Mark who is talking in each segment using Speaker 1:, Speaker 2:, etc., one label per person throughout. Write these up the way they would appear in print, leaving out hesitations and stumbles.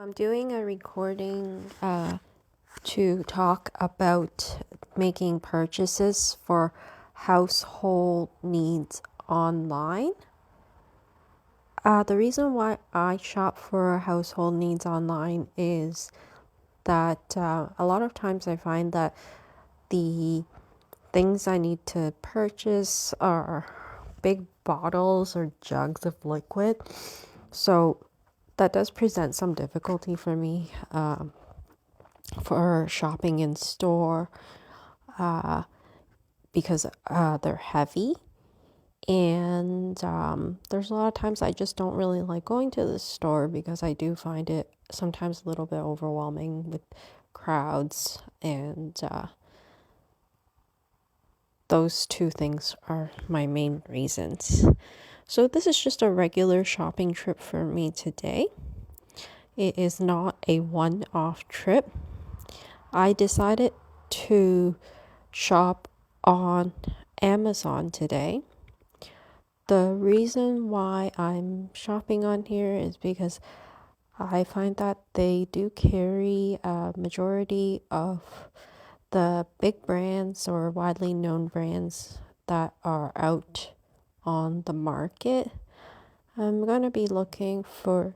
Speaker 1: I'm doing a recording to talk about making purchases for household needs online. The reason why I shop for household needs online is that a lot of times I find that the things I need to purchase are big bottles or jugs of liquid. So that does present some difficulty for me for shopping in store because they're heavy. And there's a lot of times I just don't really like going to the store because I do find it sometimes a little bit overwhelming with crowds. And those two things are my main reasons. So this is just a regular shopping trip for me today. It is not a one-off trip. I decided to shop on Amazon today. The reason why I'm shopping on here is because I find that they do carry a majority of the big brands or widely known brands that are out on the market. I'm going to be looking for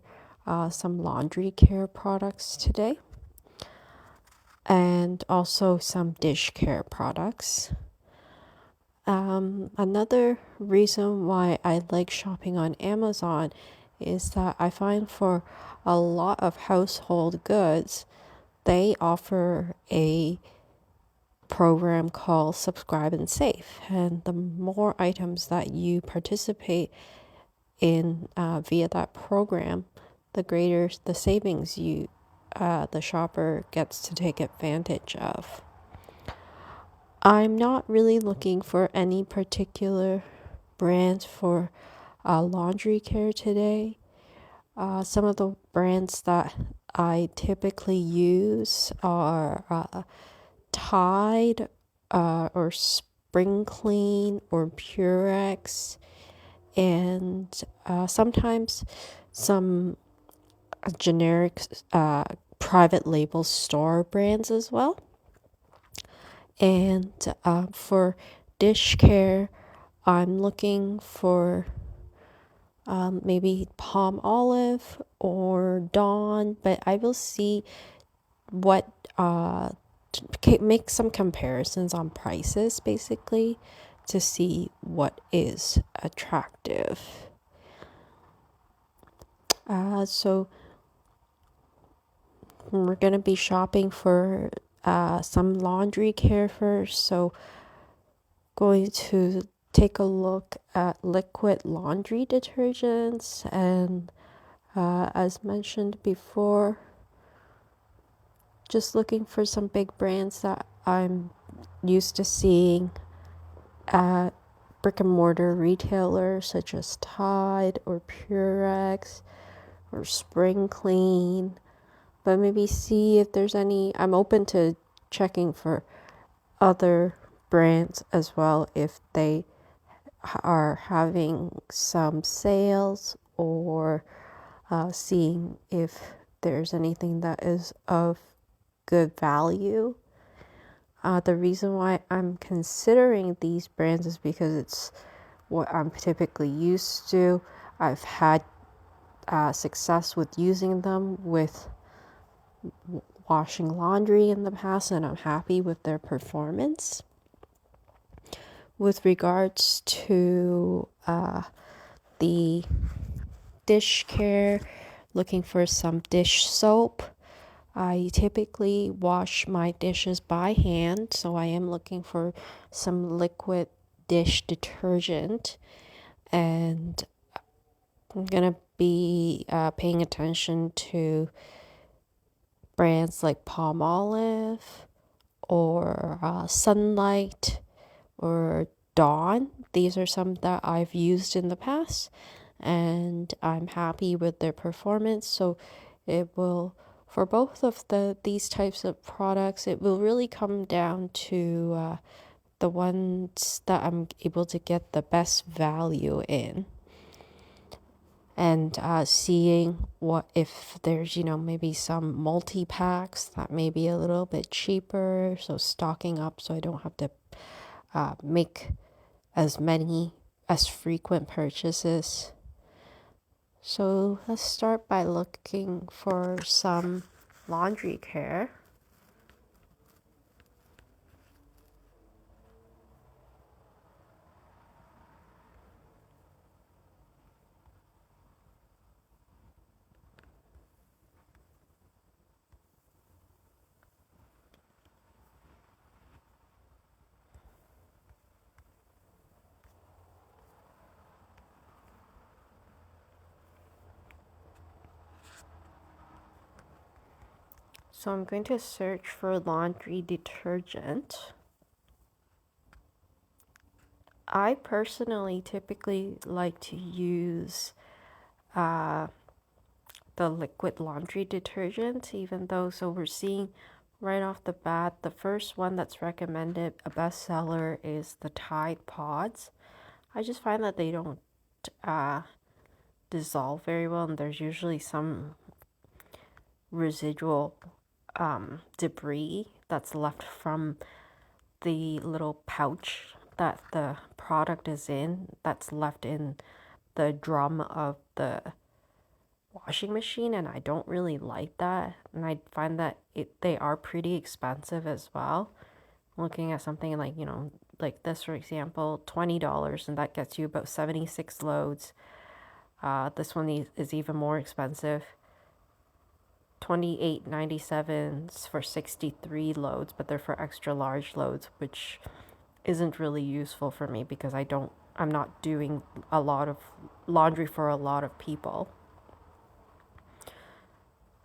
Speaker 1: some laundry care products today and also some dish care products. Another reason why I like shopping on Amazon is that I find for a lot of household goods, they offer a program called Subscribe and Save. And the more items that you participate in via that program, the greater the savings the shopper gets to take advantage of. I'm not really looking for any particular brand for laundry care today. Some of the brands that I typically use are Tide or Spring Clean or Purex, and sometimes some generic private label store brands as well. And for dish care, I'm looking for maybe Palmolive or Dawn, but I will see what make some comparisons on prices basically to see what is attractive. So we're gonna be shopping for some laundry care first. So going to take a look at liquid laundry detergents, and as mentioned before, just looking for some big brands that I'm used to seeing at brick and mortar retailers such as Tide or Purex or Spring Clean, but maybe see if there's any. I'm open to checking for other brands as well if they are having some sales, or seeing if there's anything that is of good value. The reason why I'm considering these brands is because it's what I'm typically used to. I've had success with using them with washing laundry in the past, and I'm happy with their performance. With regards to the dish care, looking for some dish soap. I typically wash my dishes by hand, so I am looking for some liquid dish detergent, and I'm gonna be paying attention to brands like Palmolive or Sunlight or Dawn. These are some that I've used in the past, and I'm happy with their performance. So it will, for both of these types of products, it will really come down to the ones that I'm able to get the best value in. and seeing what if there's, maybe some multi-packs that may be a little bit cheaper, so stocking up so I don't have to make as frequent purchases. So let's start by looking for some laundry care. So I'm going to search for laundry detergent. I personally typically like to use the liquid laundry detergent, even though, so we're seeing right off the bat, the first one that's recommended, a bestseller, is the Tide Pods. I just find that they don't dissolve very well, and there's usually some residual debris that's left from the little pouch that the product is in, that's left in the drum of the washing machine, and I don't really like that, and I find that they are pretty expensive as well. Looking at something like, like this, for example, $20, and that gets you about 76 loads. This one is even more expensive, $28.97 for 63 loads, but they're for extra large loads, which isn't really useful for me because I'm not doing a lot of laundry for a lot of people.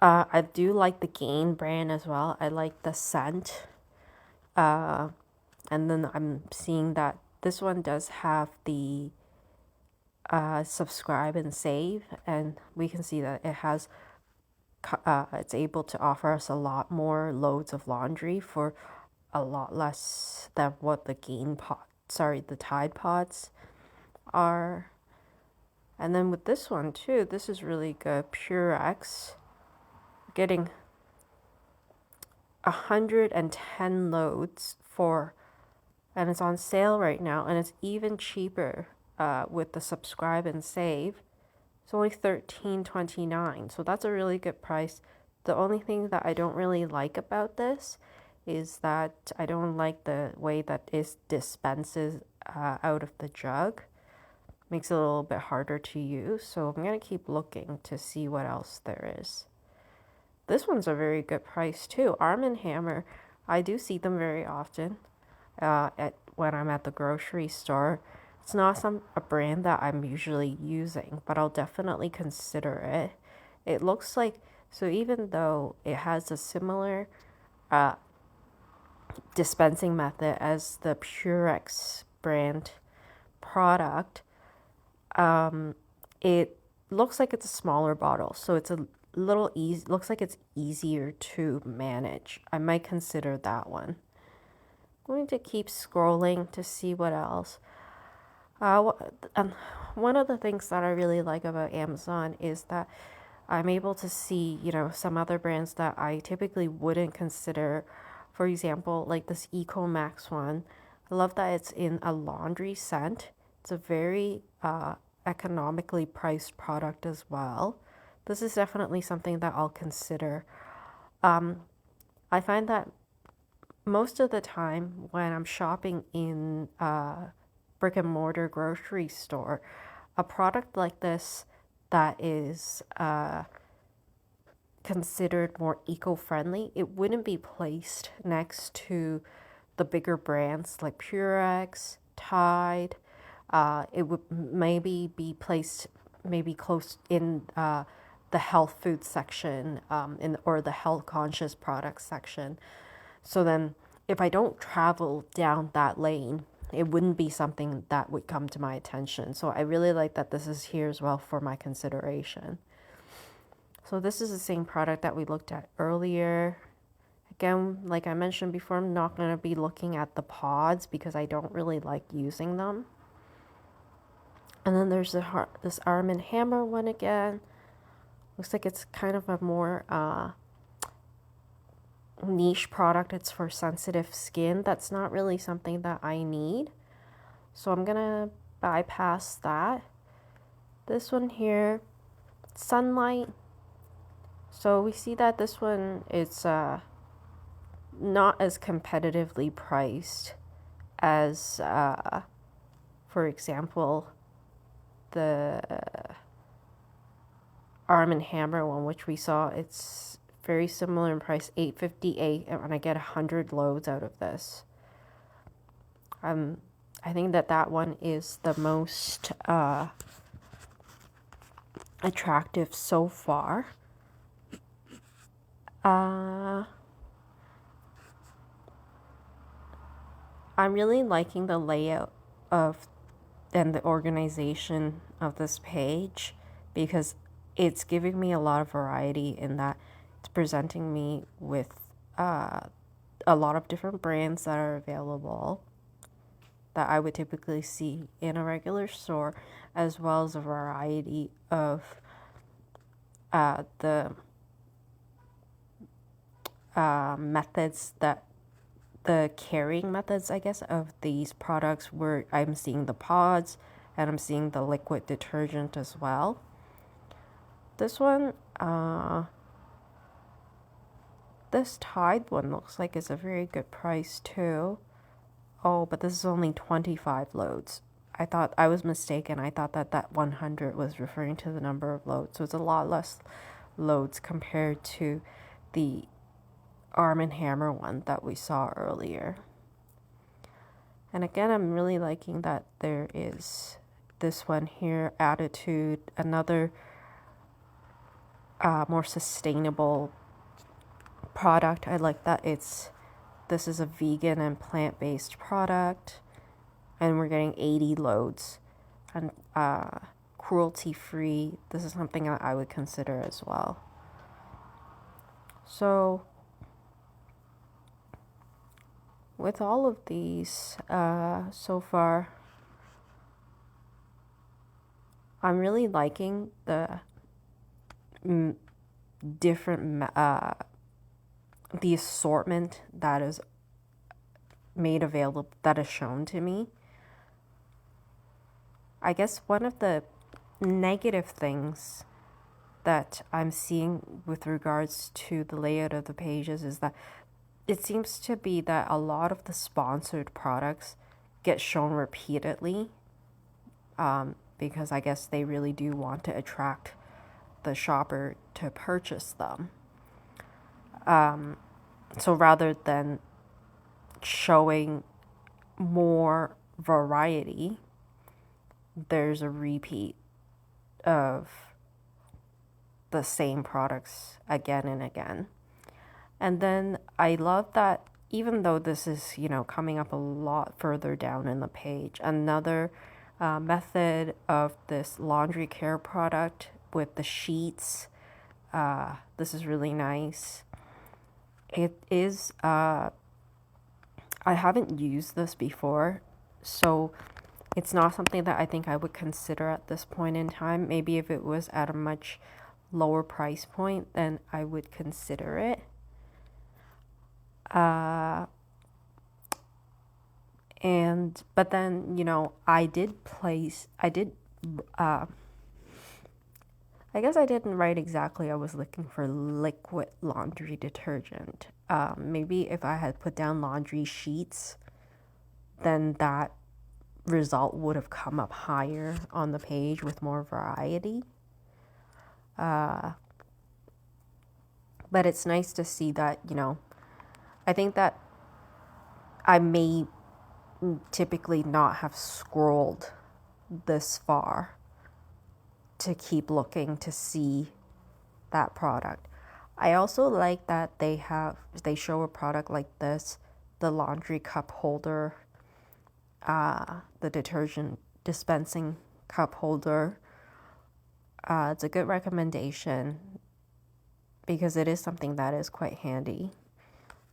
Speaker 1: I do like the Gain brand as well. I like the scent. And then I'm seeing that this one does have the subscribe and save, and we can see that it's able to offer us a lot more loads of laundry for a lot less than what the the Tide Pods are. And then with this one too, this is really good. Purex, getting 110 loads and it's on sale right now, and it's even cheaper with the subscribe and save. It's only $13.29, so that's a really good price. The only thing that I don't really like about this is that I don't like the way that it dispenses out of the jug. Makes it a little bit harder to use, so I'm gonna keep looking to see what else there is. This one's a very good price too. Arm & Hammer, I do see them very often when I'm at the grocery store. It's not a brand that I'm usually using, but I'll definitely consider it. It looks like, so even though it has a similar dispensing method as the Purex brand product, it looks like it's a smaller bottle, so it's a little easy. Looks like it's easier to manage. I might consider that one. I'm going to keep scrolling to see what else. One of the things that I really like about Amazon is that I'm able to see, some other brands that I typically wouldn't consider. For example, like this EcoMax one. I love that it's in a laundry scent. It's a very economically priced product as well. This is definitely something that I'll consider. I find that most of the time when I'm shopping in a brick and mortar grocery store, a product like this that is considered more eco-friendly, it wouldn't be placed next to the bigger brands like Purex, Tide. It would maybe be placed maybe close in the health food section, or the health conscious products section. So then if I don't travel down that lane, it wouldn't be something that would come to my attention. So I really like that this is here as well for my consideration. So this is the same product that we looked at earlier. Again, like I mentioned before, I'm not going to be looking at the pods because I don't really like using them. And then there's this Arm& Hammer one again. Looks like it's kind of a more niche product. It's for sensitive skin. That's not really something that I need. So I'm gonna bypass that. This one here, Sunlight. So we see that this one is not as competitively priced as, for example, the Arm & Hammer one, which we saw. It's very similar in price, $8.58, and I get 100 loads out of this. I think that one is the most attractive so far. I'm really liking the layout of and the organization of this page, because it's giving me a lot of variety in that it's presenting me with a lot of different brands that are available that I would typically see in a regular store, as well as a variety of the methods, that the carrying methods, I guess, of these products, where I'm seeing the pods and I'm seeing the liquid detergent as well. This one, this Tide one looks like it's a very good price too. Oh, but this is only 25 loads. I was mistaken. I thought that 100 was referring to the number of loads. So it's a lot less loads compared to the Arm & Hammer one that we saw earlier. And again, I'm really liking that there is this one here, Attitude, another more sustainable product. I like that this is a vegan and plant-based product, and we're getting 80 loads, and cruelty-free. This is something that I would consider as well. So with all of these so far, I'm really liking the different the assortment that is made available, that is shown to me. I guess one of the negative things that I'm seeing with regards to the layout of the pages is that it seems to be that a lot of the sponsored products get shown repeatedly, because I guess they really do want to attract the shopper to purchase them. So rather than showing more variety, there's a repeat of the same products again and again. And then I love that even though this is, coming up a lot further down in the page, another method of this laundry care product with the sheets. This is really nice. It is, I haven't used this before, so it's not something that I think I would consider at this point in time. Maybe if it was at a much lower price point, then I would consider it. But then, I guess I didn't write exactly. I was looking for liquid laundry detergent. Maybe if I had put down laundry sheets, then that result would have come up higher on the page with more variety. But it's nice to see that, I think that I may typically not have scrolled this far to keep looking to see that product. I also like that they show a product like this, the laundry cup holder, the detergent dispensing cup holder. It's a good recommendation because it is something that is quite handy.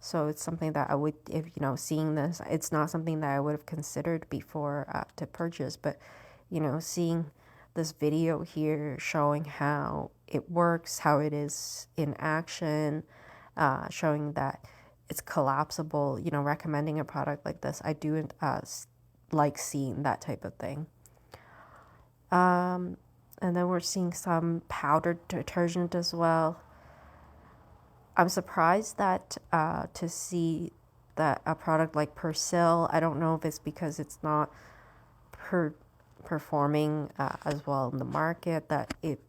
Speaker 1: So it's something that I would, if seeing this, it's not something that I would have considered before to purchase, but seeing this video here showing how it works, how it is in action, showing that it's collapsible, recommending a product like this. I do like seeing that type of thing. And then we're seeing some powdered detergent as well. I'm surprised that to see that a product like Persil, I don't know if it's because it's not performing as well in the market, that it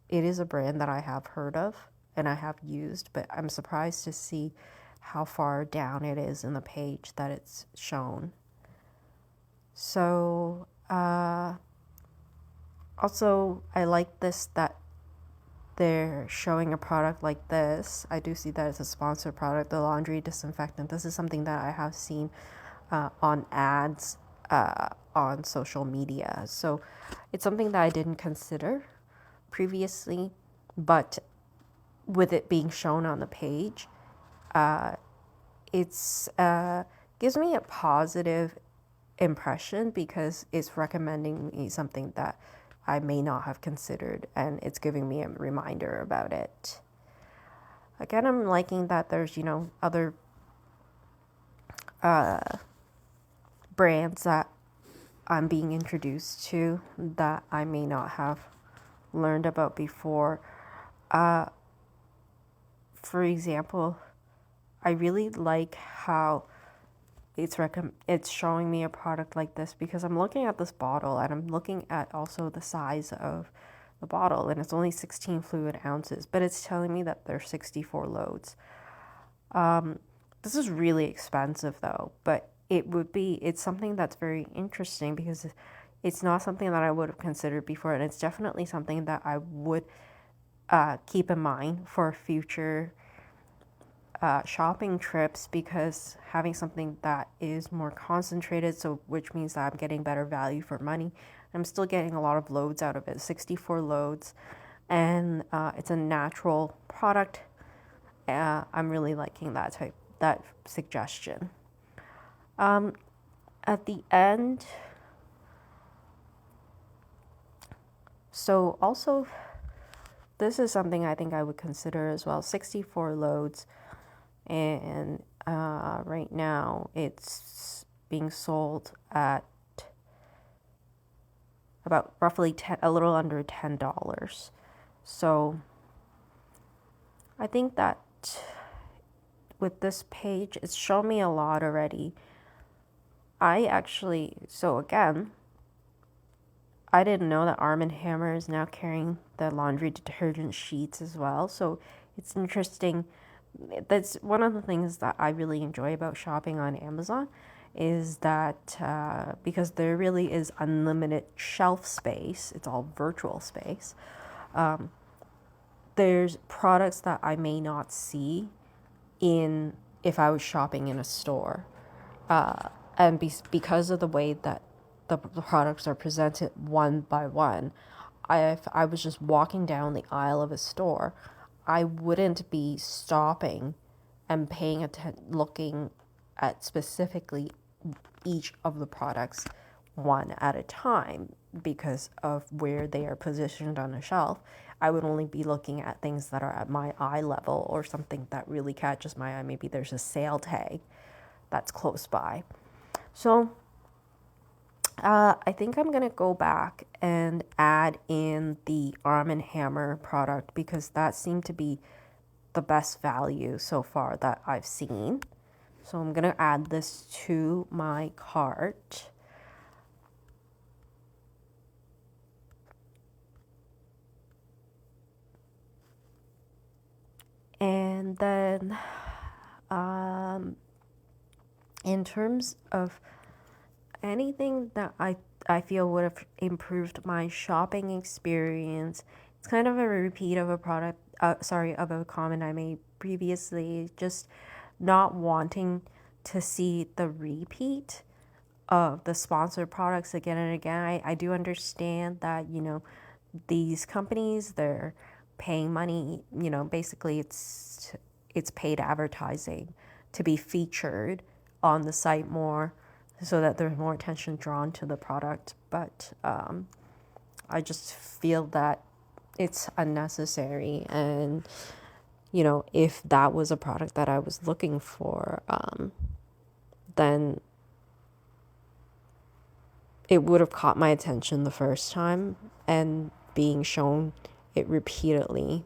Speaker 1: is a brand that I have heard of and I have used, but I'm surprised to see how far down it is in the page that it's shown. So also I like this that they're showing a product like this. I do see that it's a sponsored product, the laundry disinfectant. This is something that I have seen on ads on social media. So it's something that I didn't consider previously, but with it being shown on the page, it's gives me a positive impression because it's recommending me something that I may not have considered, and it's giving me a reminder about it. Again, I'm liking that there's, other brands that I'm being introduced to that I may not have learned about before. For example, I really like how it's showing me a product like this because I'm looking at this bottle and I'm looking at also the size of the bottle, and it's only 16 fluid ounces, but it's telling me that there's 64 loads. This is really expensive though, but it's something that's very interesting because it's not something that I would have considered before, and it's definitely something that I would keep in mind for future shopping trips, because having something that is more concentrated, so which means that I'm getting better value for money. I'm still getting a lot of loads out of it, 64 loads, and it's a natural product. I'm really liking that suggestion. At the end, so also this is something I think I would consider as well, 64 loads. And right now it's being sold at about roughly a little under $10. So I think that with this page, it's shown me a lot already. So again, I didn't know that Arm & Hammer is now carrying the laundry detergent sheets as well. So it's interesting. That's one of the things that I really enjoy about shopping on Amazon, is that because there really is unlimited shelf space, it's all virtual space, there's products that I may not see if I was shopping in a store. And because of the way that the products are presented one by one, if I was just walking down the aisle of a store, I wouldn't be stopping and paying attention, looking at specifically each of the products one at a time because of where they are positioned on a shelf. I would only be looking at things that are at my eye level or something that really catches my eye. Maybe there's a sale tag that's close by. So I think I'm going to go back and add in the Arm & Hammer product because that seemed to be the best value so far that I've seen. So I'm going to add this to my cart. And then in terms of anything that I feel would have improved my shopping experience, it's kind of a repeat of a of a comment I made previously, just not wanting to see the repeat of the sponsored products again and again. I do understand that, these companies, they're paying money, basically it's paid advertising to be featured on the site more. so that there's more attention drawn to the product. But I just feel that it's unnecessary. And, you know, if that was a product that I was looking for, then it would have caught my attention the first time, and being shown it repeatedly,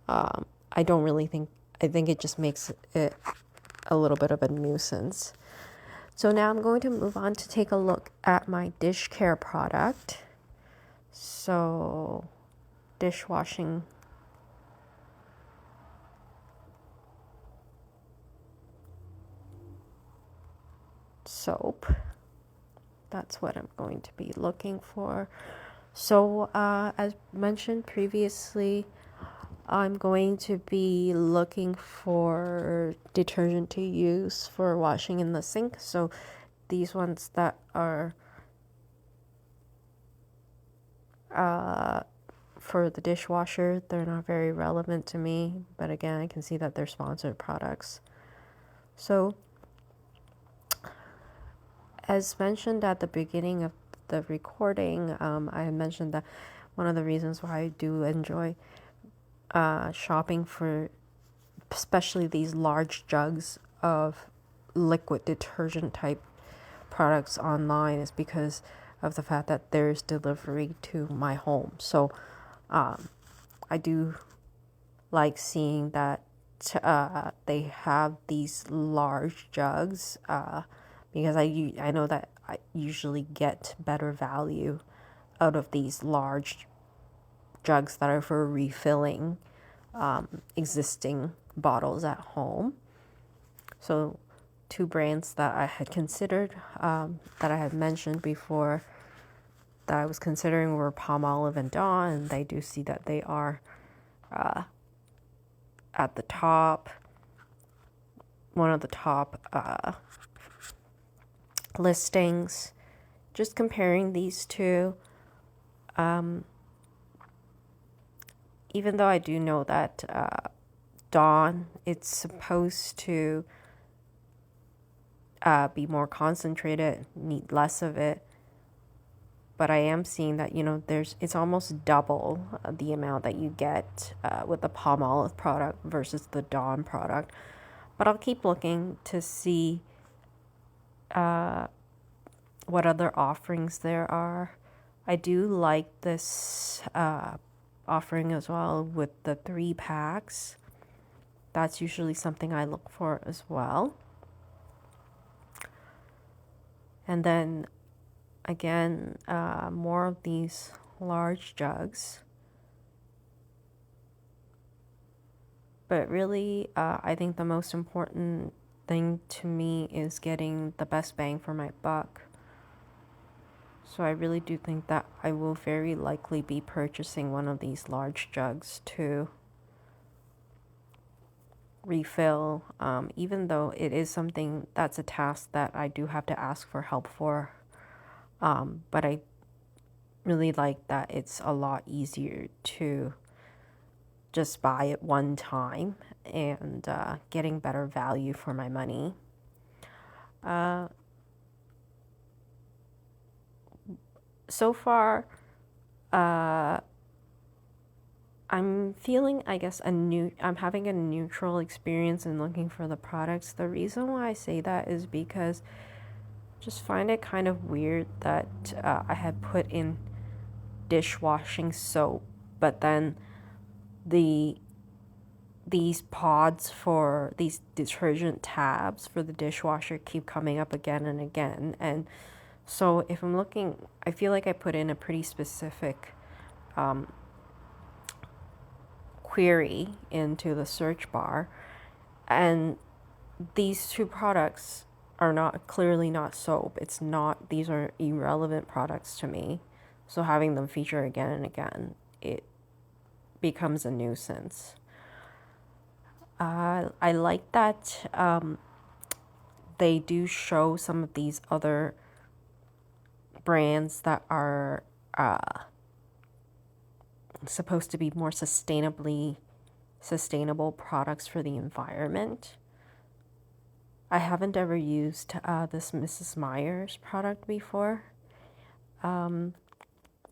Speaker 1: I don't really think, I think it just makes it a little bit of a nuisance. So now I'm going to move on to take a look at my dish care product. So dishwashing soap. That's what I'm going to be looking for. So as mentioned previously, I'm going to be looking for detergent to use for washing in the sink. So these ones that are for the dishwasher, they're not very relevant to me. But again, I can see that they're sponsored products. So as mentioned at the beginning of the recording, I mentioned that one of the reasons why I do enjoy shopping for especially these large jugs of liquid detergent type products online is because of the fact that there's delivery to my home. So I do like seeing that they have these large jugs because I know that I usually get better value out of these large jugs that are for refilling existing bottles at home. So two brands that I had considered, that I had mentioned before, that I was considering were Palmolive and Dawn, and I do see that they are at the top, one of the top listings. Just comparing these two, even though I do know that Dawn, it's supposed to be more concentrated, need less of it, but I am seeing that, you know, it's almost double the amount that you get with the Palmolive product versus the Dawn product. But I'll keep looking to see what other offerings there are. I do like this offering as well with the 3 packs. That's usually something I look for as well. And then again, more of these large jugs. But really, I think the most important thing to me is getting the best bang for my buck. So I really do think that I will very likely be purchasing one of these large jugs to refill, even though it is something that's a task that I do have to ask for help for. But I really like that it's a lot easier to just buy it one time and getting better value for my money. So far, I'm feeling, I guess, I'm having a neutral experience in looking for the products. The reason why I say that is because just find it kind of weird that I had put in dishwashing soap, but then these pods for these detergent tabs for the dishwasher keep coming up again and again. And so if I'm looking, I feel like I put in a pretty specific query into the search bar, and these two products are clearly not soap. It's not, these are irrelevant products to me. So having them feature again and again, it becomes a nuisance. I like that they do show some of these other brands that are supposed to be more sustainable products for the environment. I haven't ever used this Mrs. Meyer's product before, but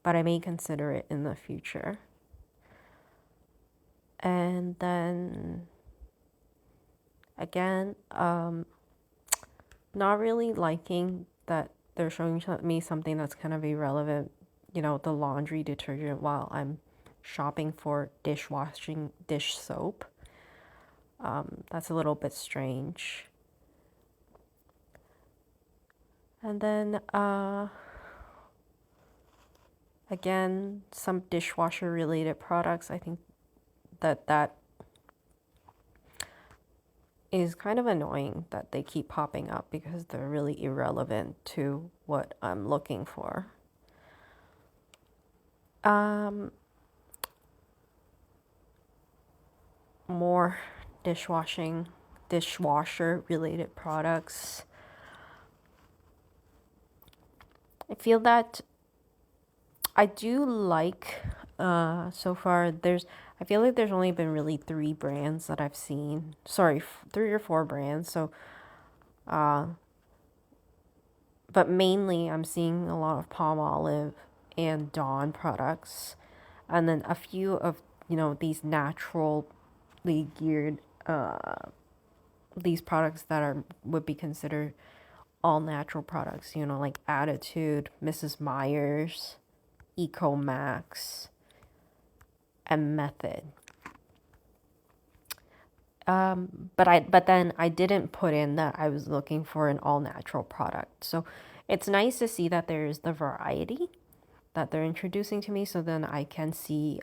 Speaker 1: I may consider it in the future. And then again, not really liking that they're showing me something that's kind of irrelevant, the laundry detergent while I'm shopping for dishwashing dish soap. That's a little bit strange. And then again, some dishwasher related products. I think that is kind of annoying that they keep popping up because they're really irrelevant to what I'm looking for. More dishwasher related products. I feel that I do like so far I feel like there's only been really 3 brands that I've seen. Sorry, 3 or 4 brands. So but mainly I'm seeing a lot of Palmolive and Dawn products, and then a few of these naturally geared these products that would be considered all natural products, like Attitude, Mrs. Meyer's, Eco Max, and Method. But then I didn't put in that I was looking for an all natural product. So it's nice to see that there's the variety that they're introducing to me, so then I can see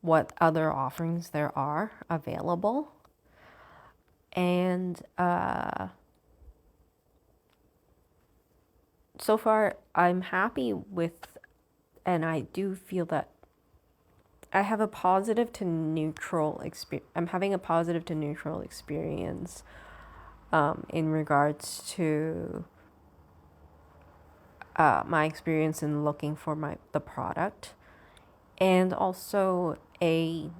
Speaker 1: what other offerings there are available. And so far I'm happy with, and I do feel that I have a positive to neutral experience. I'm having a positive to neutral experience in regards to my experience in looking for the product, and also a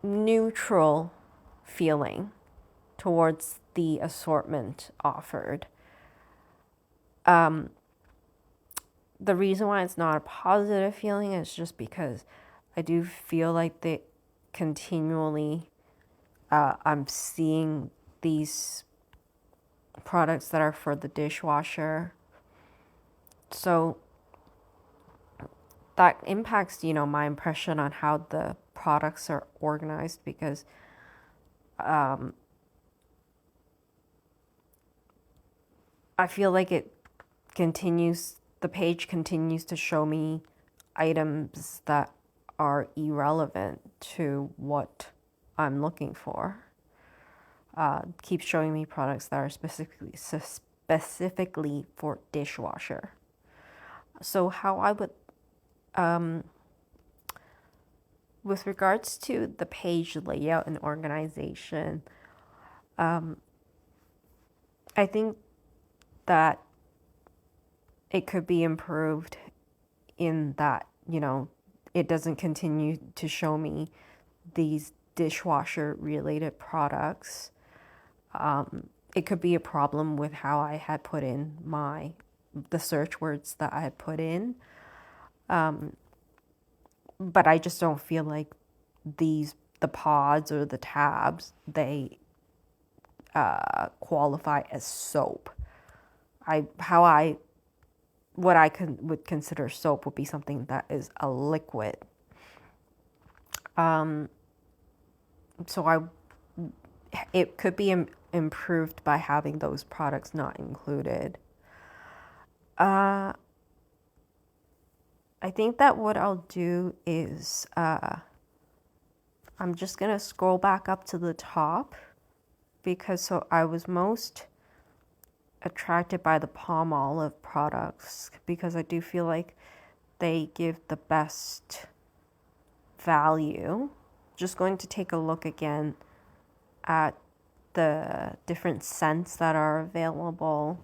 Speaker 1: neutral feeling towards the assortment offered. The reason why it's not a positive feeling is just because I do feel like they continually I'm seeing these products that are for the dishwasher. So that impacts, my impression on how the products are organized, because I feel like the page continues to show me items that are irrelevant to what I'm looking for. Keeps showing me products that are specifically for dishwasher. So how I would, with regards to the page layout and organization, I think that it could be improved in that, it doesn't continue to show me these dishwasher related products. It could be a problem with how I had put in the search words that I had put in. But I just don't feel like the pods or the tabs, they qualify as soap. What I would consider soap would be something that is a liquid. So it could be improved by having those products not included. I think that what I'll do is I'm just gonna scroll back up to the top, because so I was most attracted by the Palmolive products because I do feel like they give the best value. Just going to take a look again at the different scents that are available,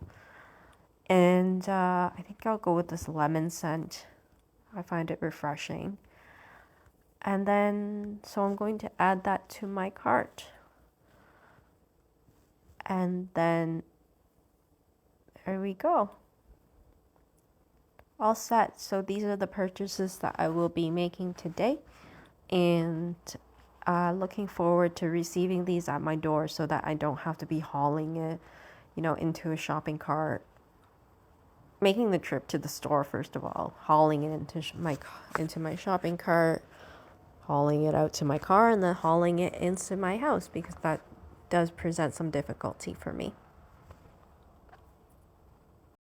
Speaker 1: and I think I'll go with this lemon scent. I find it refreshing. And then so I'm going to add that to my cart. And then there we go. All set. So these are the purchases that I will be making today, and looking forward to receiving these at my door so that I don't have to be hauling it, into a shopping cart. Making the trip to the store first of all, hauling it into my shopping cart, hauling it out to my car, and then hauling it into my house, because that does present some difficulty for me.